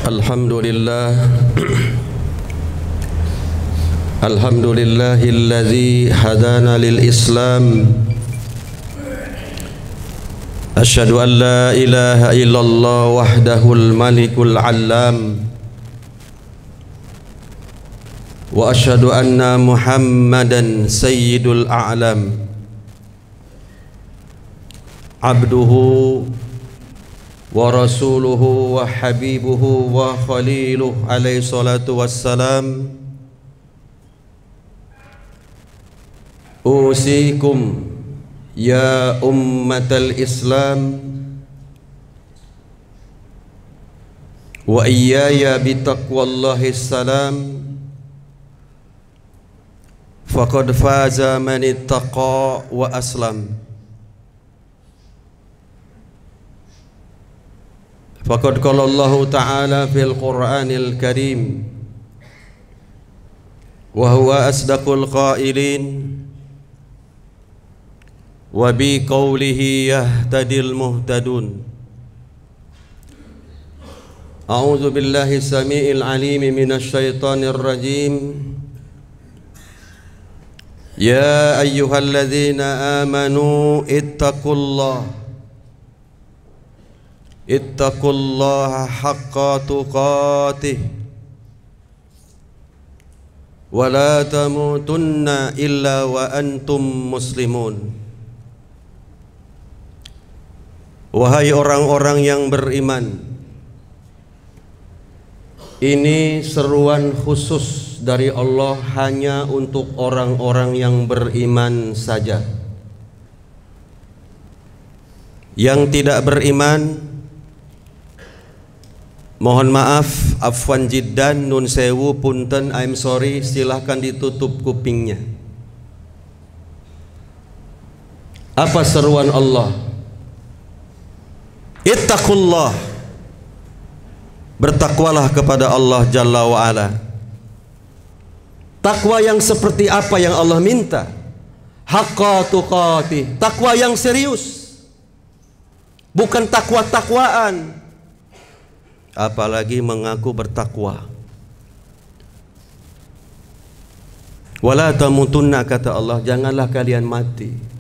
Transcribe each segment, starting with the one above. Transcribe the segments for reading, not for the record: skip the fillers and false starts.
Alhamdulillah Alhamdulillahilladzi hadana lil Islam. Asyhadu an la ilaha illallah wahdahul malikul allam. Wa asyhadu anna Muhammadan sayyidul a'lam. Abduhu wa rasuluhu wa habibuhu wa khaliluhu alaihi salatu wassalam. Usikum ya ummatal Islam wa iyaya bitaqwallahi salam. Faqad faza man ittaqa wa aslam. Faqad qala Allah Ta'ala fil Qur'anil Karim wa huwa asdaqul qailin wa bi qawlihi yahtadil muhtadun. A'udzu billahi samii'il 'aliim minasy syaithaanir rajiim. Ya ayyuhalladzina amanu ittaqullaha haqqa tuqatih wa la tamutunna illa wa antum muslimun. Wahai orang-orang yang beriman, ini seruan khusus dari Allah hanya untuk orang-orang yang beriman saja. Yang tidak beriman, mohon maaf, afwan jiddan, nun sewu, punten, I'm sorry, silahkan ditutup kupingnya. Apa seruan Allah? Ittaqullah, bertakwalah kepada Allah Jalla wa'ala. Takwa yang seperti apa yang Allah minta? Haqqa tuqatih, takwa yang serius, bukan takwa-takwaan, apalagi mengaku bertakwa. Wala tamutunna, kata Allah, janganlah kalian mati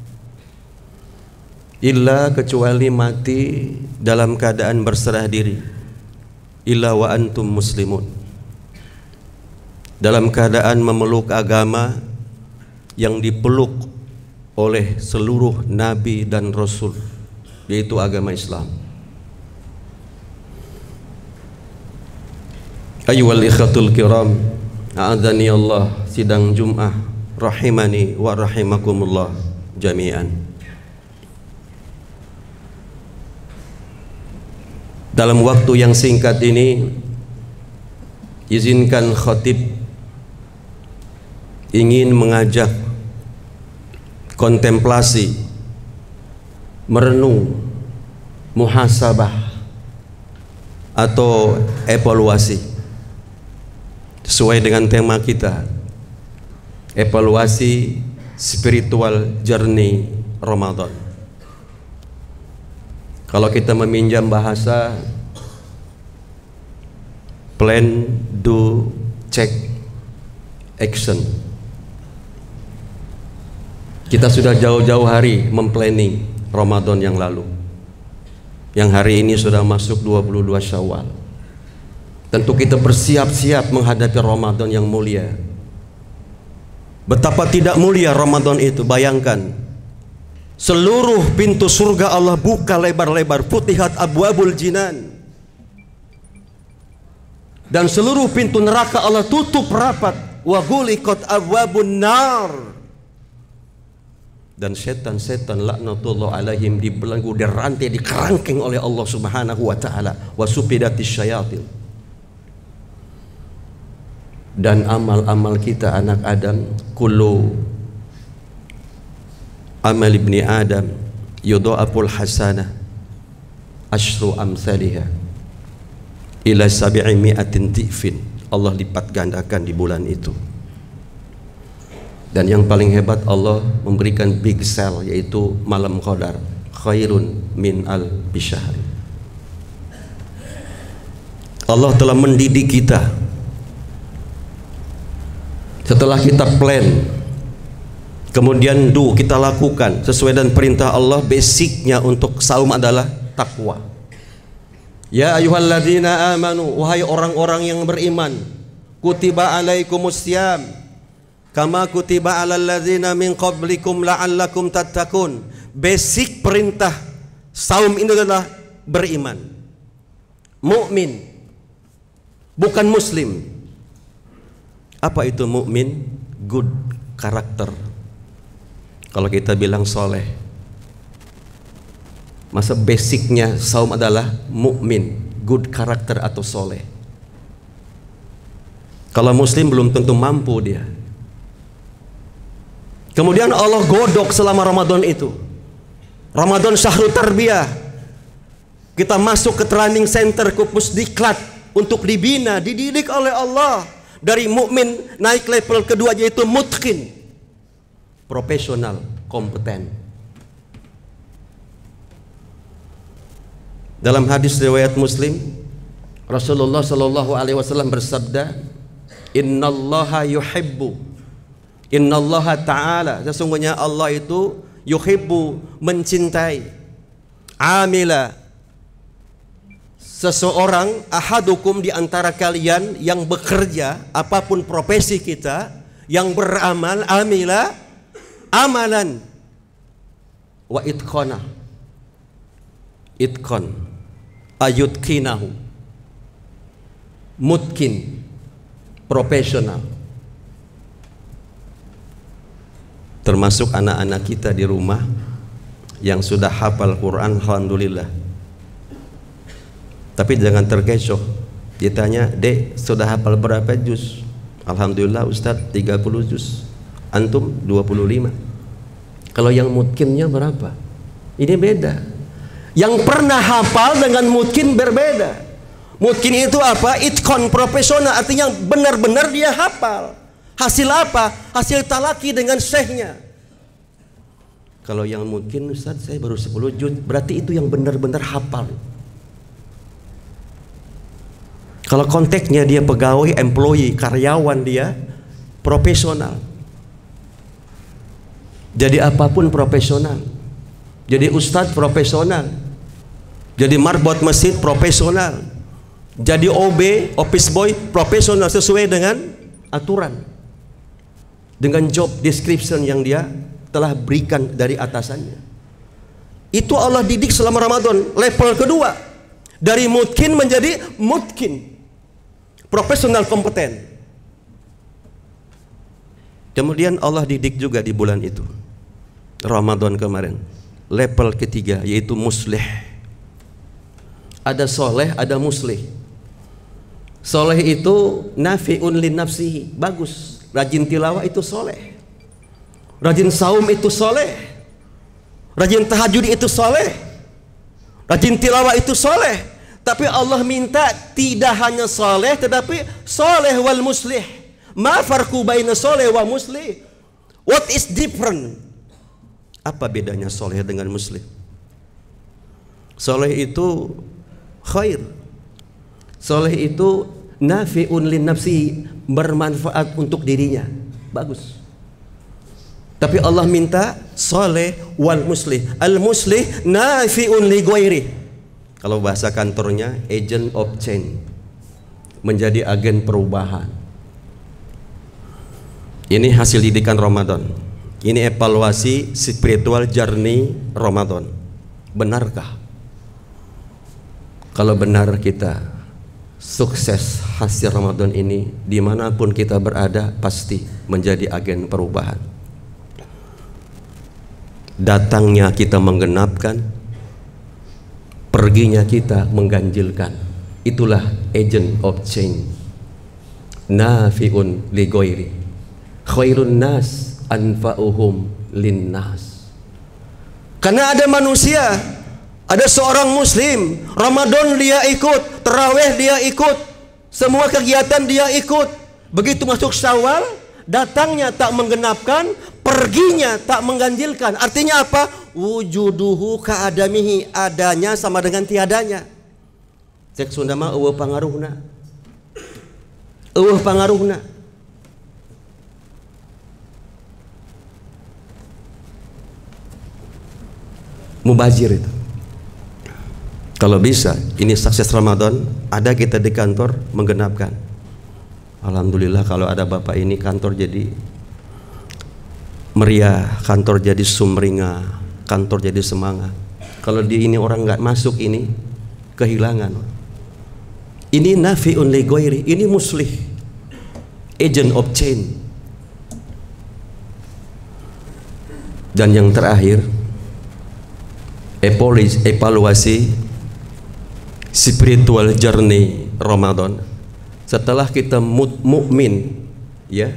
illa, kecuali mati dalam keadaan berserah diri, illa wa antum muslimun, dalam keadaan memeluk agama yang dipeluk oleh seluruh nabi dan rasul, yaitu agama Islam. Ayyuhal ikhatul kiram, a'adzani Allah, sidang Jum'ah rahimani wa rahimakumullah jami'an. Dalam waktu yang singkat ini, izinkan khatib ingin mengajak kontemplasi, merenung, muhasabah atau evaluasi sesuai dengan tema kita, evaluasi spiritual journey Ramadan. Kalau kita meminjam bahasa, plan, do, check, action. Kita sudah jauh-jauh hari memplanning Ramadan yang lalu, yang hari ini sudah masuk 22 Syawal. Tentu kita bersiap-siap menghadapi Ramadan yang mulia. Betapa tidak mulia Ramadan itu, bayangkan. Seluruh pintu surga Allah buka lebar-lebar, futihat abwabul jinan. Dan seluruh pintu neraka Allah tutup rapat, wa ghuliqat abwabun nar. Dan setan-setan laknatullah alaihim dibelenggu, dirantai, dikerangkeng oleh Allah Subhanahu wa taala, wa sufidatis syayatin. Dan amal-amal kita anak Adam, kullu amal ibni Adam yudha'aful hasanah asyru amsalihha ila 700 tifin. Allah lipat gandakan di bulan itu. Dan yang paling hebat, Allah memberikan big sale, yaitu malam qadar, khairun min al bisyahr. Allah telah mendidik kita. Setelah kita plan, kemudian kita lakukan sesuai dengan perintah Allah. Basicnya untuk saum adalah takwa. Ya ayyuhalladzina amanu, wahai orang-orang yang beriman, kutiba alaikumussyam kama kutiba alal ladzina min qablikum la'allakum tattaqun. Basic perintah saum ini adalah beriman, mukmin, bukan muslim. Apa itu mukmin? Good karakter. Kalau kita bilang soleh, masa basicnya saum adalah mukmin, good karakter atau soleh. Kalau muslim belum tentu mampu dia. Kemudian Allah godok selama Ramadan itu. Ramadan syahrul tarbiyah. Kita masuk ke training center, ke pusdiklat untuk dibina, dididik oleh Allah. Dari mukmin naik level kedua yaitu mutqin, profesional, kompeten. Dalam hadis riwayat Muslim, Rasulullah Shallallahu Alaihi Wasallam bersabda, Innallaha yuhibbu, Innallaha ta'ala, sesungguhnya Allah itu yuhibbu, mencintai, amila, seseorang, ahadukum, di antara kalian yang bekerja, apapun profesi kita, yang beramal, amila amalan, wa itqana, itqan, ayutkinahu, mutkin, profesional. Termasuk anak-anak kita di rumah yang sudah hafal Quran, alhamdulillah. Tapi jangan terkecoh. Ditanya, "Dek, sudah hafal berapa juz?" Alhamdulillah Ustaz, 30 juz. Antum 25. Kalau yang mutkinnya berapa? Ini beda. Yang pernah hafal dengan mutkin berbeda. Mutkin itu apa? Itqan, profesional, artinya benar-benar dia hafal. Hasil apa? Hasil talaki dengan syekhnya. Kalau yang mungkin, Ustaz, saya baru 10 juz, berarti itu yang benar-benar hafal. Kalau konteksnya dia pegawai, employee, karyawan, dia profesional. Jadi apapun profesional. Jadi ustadz profesional. Jadi marbot masjid profesional. Jadi OB, office boy profesional sesuai dengan aturan, dengan job description yang dia telah berikan dari atasannya. Itu Allah didik selama Ramadan. Level kedua, dari mutkin menjadi mutkin, profesional kompeten. Kemudian Allah didik juga di bulan itu, Ramadan kemarin, level ketiga, yaitu muslih. Ada soleh, ada muslih. Soleh itu nafi'un lin nafsihi, bagus. Rajin tilawah itu soleh. Rajin saum itu soleh. Rajin tahajud itu soleh. Rajin tilawah itu soleh. Tapi Allah minta tidak hanya soleh, tetapi soleh wal muslih. Ma farqu baina soleh wa muslih? What is different? Apa bedanya soleh dengan muslih? Soleh itu khair. Soleh itu nafi'un lin nafsi, bermanfaat untuk dirinya, bagus. Tapi Allah minta soleh wal muslih. Al muslih nafi'un li ghairi. Kalau bahasa kantornya, agent of change, menjadi agen perubahan. Ini hasil didikan Ramadan. Ini evaluasi spiritual journey Ramadan. Benarkah? Kalau benar kita sukses hasil Ramadan ini, dimanapun kita berada pasti menjadi agen perubahan. Datangnya kita menggenapkan, perginya kita mengganjilkan. Itulah agent of change. Nafi'un li ghairi, khairun nas anfa'uhum lin nas. Karena ada manusia, ada seorang muslim, Ramadan dia ikut, tarawih dia ikut, semua kegiatan dia ikut. Begitu masuk Syawal, datangnya tak menggenapkan, perginya tak mengganjilkan. Artinya apa? Wujuduhu ka'adamihi, adanya sama dengan tiadanya. Cek Sunda mah eueuh pangaruhna. Eueuh pangaruhna. Mubazir itu. Kalau bisa, ini sukses Ramadan, ada kita di kantor menggenapkan. Alhamdulillah kalau ada Bapak ini kantor jadi meriah, kantor jadi sumringah, kantor jadi semangat. Kalau di ini orang nggak masuk ini kehilangan. Ini nafi'un li ghairi, ini muslih, agent of change. Dan yang terakhir, evaluasi spiritual journey Ramadan. Setelah kita mukmin, ya,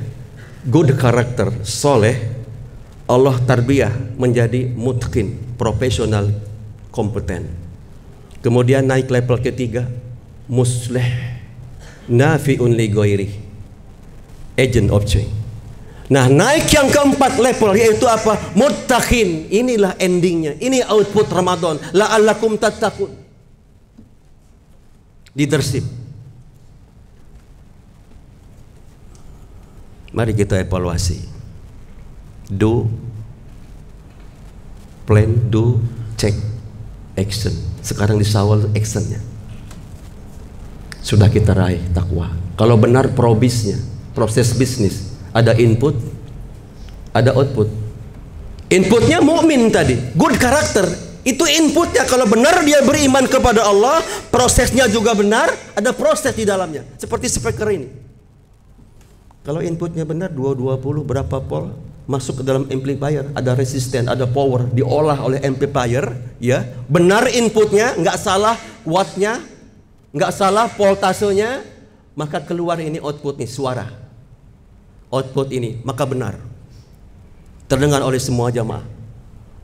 good character, soleh, Allah tarbiyah menjadi mutqin, profesional, kompeten. Kemudian naik level ketiga, muslih, nafi'un li ghairi, agent of change. Nah, naik yang keempat level yaitu apa? Muttaqin. Inilah endingnya. Ini output Ramadan. La'allakum tattaqun. Leadership. Mari kita evaluasi. Do, plan, do, check, action. Sekarang di Syawal actionnya. Sudah kita raih takwa. Kalau benar probisnya, proses bisnis, ada input, ada output. Inputnya mukmin tadi, good character. Itu inputnya. Kalau benar dia beriman kepada Allah, prosesnya juga benar, ada proses di dalamnya. Seperti speaker ini. Kalau inputnya benar 220 berapa volt masuk ke dalam amplifier, ada resisten, ada power, diolah oleh amplifier, ya. Benar inputnya, nggak salah wattnya, nggak salah voltasenya, maka keluar ini output nih, suara. Output ini, maka benar. Terdengar oleh semua jamaah.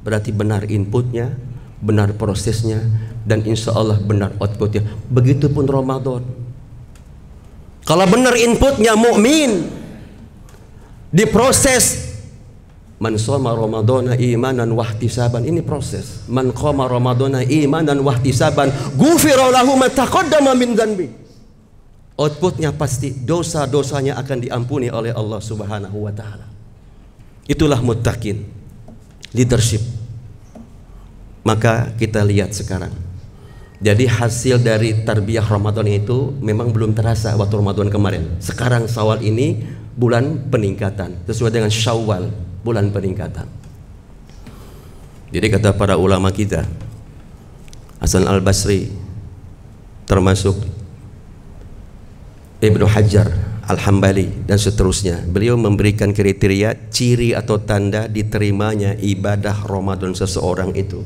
Berarti benar inputnya, benar prosesnya, dan insya Allah benar outputnya. Begitupun Ramadan. Kalau benar inputnya mukmin, diproses. Man shoma Ramadana imanan wahtisaban, ini proses. Man qama Ramadana imanan wahtisaban, ghufira lahu ma taqaddama min dzanbi. Outputnya pasti dosa-dosanya akan diampuni oleh Allah Subhanahu wa taala. Itulah muttaqin, leadership. Maka kita lihat sekarang. Jadi hasil dari tarbiyah Ramadan itu memang belum terasa waktu Ramadan kemarin. Sekarang Syawal ini bulan peningkatan, sesuai dengan Syawal, bulan peningkatan. Jadi kata para ulama kita, Hasan Al-Basri, termasuk Ibnu Hajar Al-Hambali dan seterusnya, beliau memberikan kriteria ciri atau tanda diterimanya ibadah Ramadan seseorang itu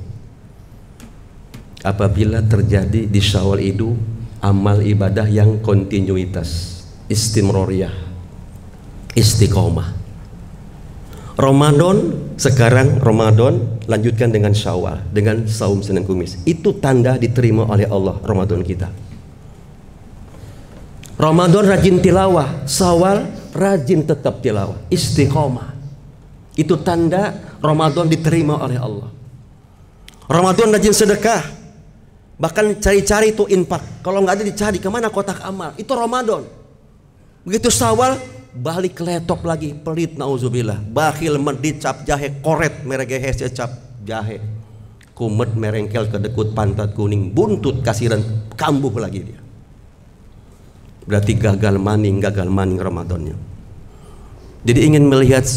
apabila terjadi di Syawal itu amal ibadah yang kontinuitas, istimroriyah, istiqomah. Ramadan sekarang, Ramadan lanjutkan dengan Syawal, dengan saum Senin Kamis. Itu tanda diterima oleh Allah Ramadan kita. Ramadan rajin tilawah, Syawal rajin tetap tilawah, istiqomah. Itu tanda Ramadan diterima oleh Allah. Ramadan rajin sedekah, bahkan cari-cari itu infak. Kalau nggak ada dicari kemana kotak amal. Itu Ramadan. Begitu Syawal balik letop lagi, pelit nauzubillah, bakhil medit cap jahe koret meregehe secap jahe, kumet merengkel kedekut pantat kuning, buntut kasiran kambuh lagi dia. Berarti gagal maning Ramadannya. Jadi ingin melihat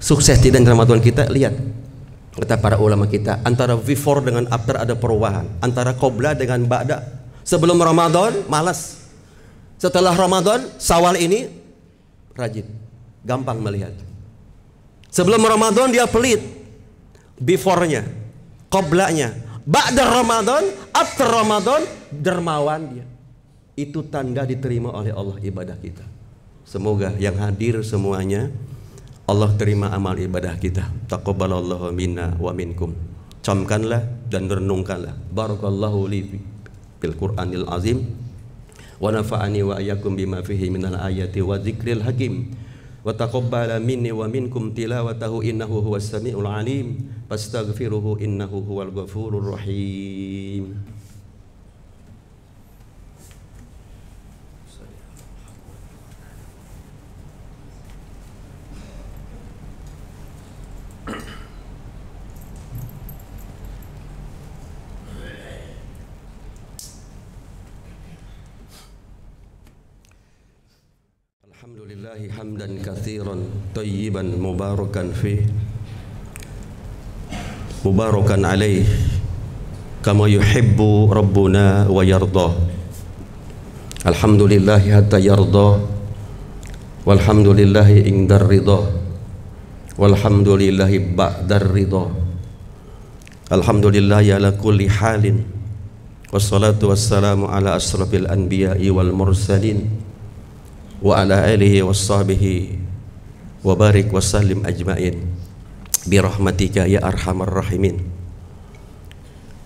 sukses tidak Ramadan kita, lihat kata para ulama kita, antara before dengan after ada perubahan, antara qobla dengan ba'da. Sebelum Ramadan malas, setelah Ramadan Syawal ini rajin, gampang melihat. Sebelum Ramadan dia pelit, before-nya, qoblanya, ba'da Ramadan, after Ramadan dermawan dia. Itu tanda diterima oleh Allah ibadah kita. Semoga yang hadir semuanya Allah terima amal ibadah kita. Taqabbalallahu minna wa minkum. Camkanlah dan renungkanlah. Barakallahu li fil Qur'anil azim wa nafa'ani wa iyyakum bima fihi minal ayati wa dzikril hakim. Wa taqabbala minni wa minkum tilawatahu innahu huwas samiul alim. Fastaghfiruhu innahu huwal ghafurur rahim. lillahi hamdan katsiran thayyiban mubarakan fih mubarakan alaih kama yuhibbu rabbuna wa yardah. Alhamdulillahi hatta yardah, walhamdulillahi indar ridha, walhamdulillahi ba'dar ridha. Alhamdulillahi ala kulli halin, wassalatu wassalamu ala asrafil anbiya'i wal mursalin wa ala alihi wassahbihi wa barik wa sallim ajma'in bi rahmatika ya arhamar rahimin.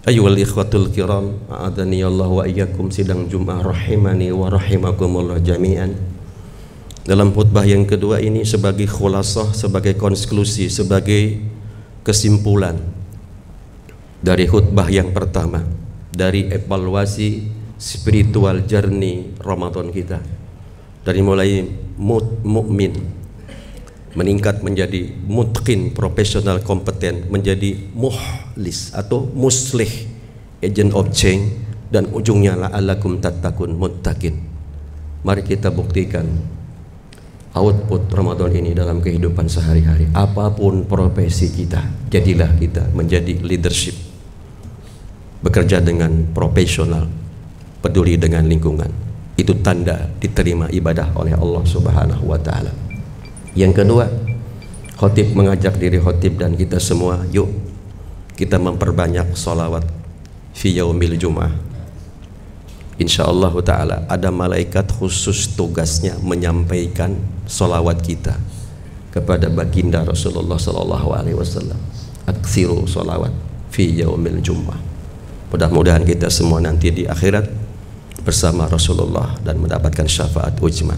Ayyuhal ikhwatul kiram, a'adani Allah wa iyyakum sidang Jumat rahimani wa rahimakumullah jami'an. Dalam khutbah yang kedua ini sebagai khulasah, sebagai konklusi, sebagai kesimpulan dari khutbah yang pertama, dari evaluasi spiritual journey Ramadan kita, dari mulai mukmin meningkat menjadi mutqin, profesional, kompeten, menjadi muhlis atau muslih, agent of change, dan ujungnya la'allakum tattaqun, muttaqin. Mari kita buktikan output Ramadan ini dalam kehidupan sehari-hari. Apapun profesi kita, jadilah kita menjadi leadership, bekerja dengan profesional, peduli dengan lingkungan. Itu tanda diterima ibadah oleh Allah Subhanahu wa ta'ala. Yang kedua, khotib mengajak diri khotib dan kita semua, yuk kita memperbanyak sholawat fi yaumil jum'ah. Insyaallah ta'ala ada malaikat khusus tugasnya menyampaikan sholawat kita kepada baginda Rasulullah sallallahu alaihi wasallam. Aksiru sholawat fi yaumil jum'ah. Mudah-mudahan kita semua nanti di akhirat bersama Rasulullah dan mendapatkan syafaat ujma.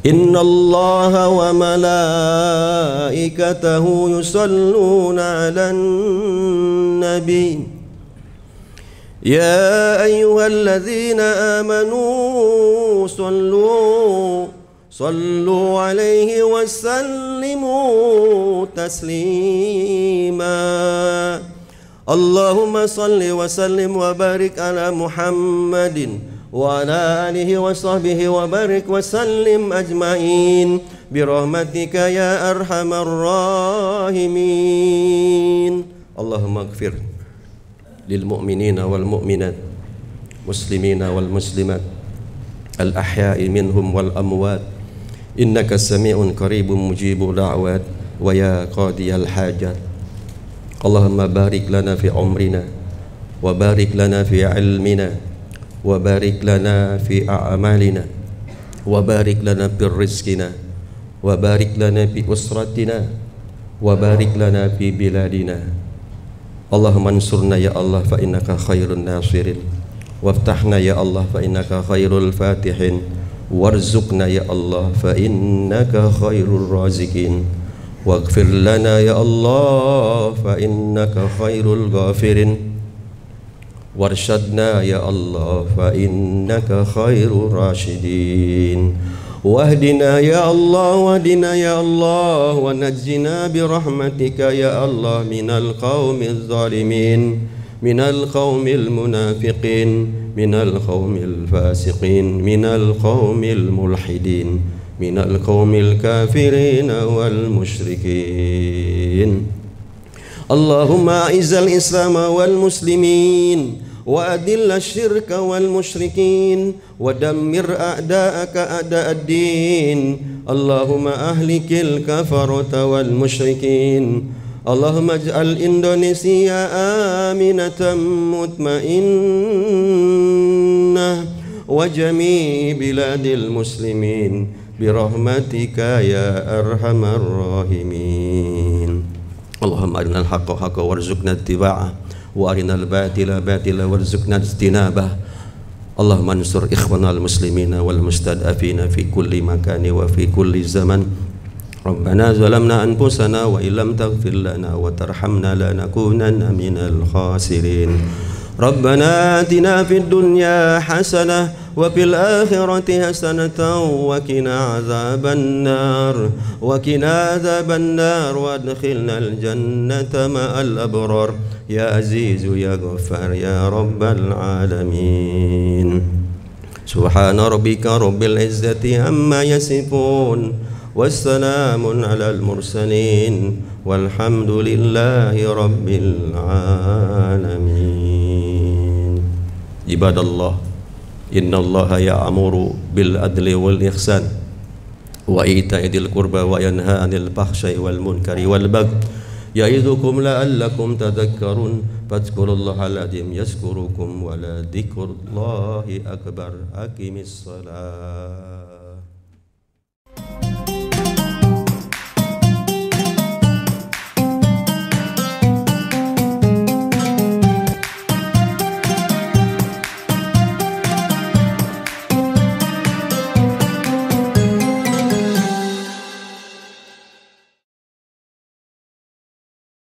Innallaha wa malaikatahu yusalluna 'alan nabi ya ayyuhalladzina amanu sallu 'alaihi wa sallimu taslima. Allahumma salli wa sallim wa barik ala Muhammadin wa ala alihi wa sahbihi wa barik wa sallim ajma'in birahmatika ya arhamar rahimin. Allahumma ighfir lil mu'minina wal mu'minat, muslimina wal muslimat, al ahya'i minhum wal amwat, innaka sami'un qaribun mujibul da'wat wa ya qadiyal hajat. Allahumma barik lana fi umrina wa barik lana fi ilmina wa barik lana fi a'malina wa barik lana fi rizqina wa barik lana fi usratina wa barik lana fi biladina. Allahumma ansurna ya Allah fa innaka khairun nasirin, waftahna ya Allah fa innaka khairul fatihin, warzuqna ya Allah fa innaka khairur raziqin, waghfir lana ya Allah fa innaka khairul ghafirin, warsyadna ya Allah fa innaka khairur rasyidin, wahdina ya Allah wahdina ya Allah wa najjina bi rahmatika ya Allah minal qaumil zalimin, minal qaumil munafiqin, minal qaumil fasiqin, minal qaumil mulhidin, minal qaumil kafirin wal musyrikin. Allahumma a'izzal islam wal muslimin wa adilla syirka wal musyrikin wa dammir a'da'aka a'da'ad-din. Allahumma ahlikil kafarata wal musyrikin. Allahumma ij'al Indonesia aminatan mutmainnah wa jami' biladil muslimin birahmatika ya arhamar rahimin. Allahumma arinal haqqa haqqa warzuqna ittiba'ah wa arinal batila batila warzuqna ijtinabah. Allahumma ansur ikhwanal muslimina wal mustad'afina fi kulli makani wa fi kulli zaman. Rabbana zalamna anfusana wa illam taghfir lana wa tarhamna lanakunanna minal khasirin. Rabbana atina fid dunya hasanah wa fil akhirati hasanatan wa qina adzabannar wa adkhilnal jannata ma'al abrar ya azizu ya ghaffar ya rabbal alamin. Subhana rabbika rabbil izzati amma yasifun, wassalamun alal mursalin, walhamdulillahi rabbil alamin. Ibadallah, innallaha ya'muru bil adli wal ihsan wa ita'i dzil qurba wa yanha 'anil fahsya'i wal munkari wal baghi ya'idukum la'allakum tadhakkarun. Fadhkurullahal azim yazkurukum wa la dzikrullahi akbar. Aqimis shalah.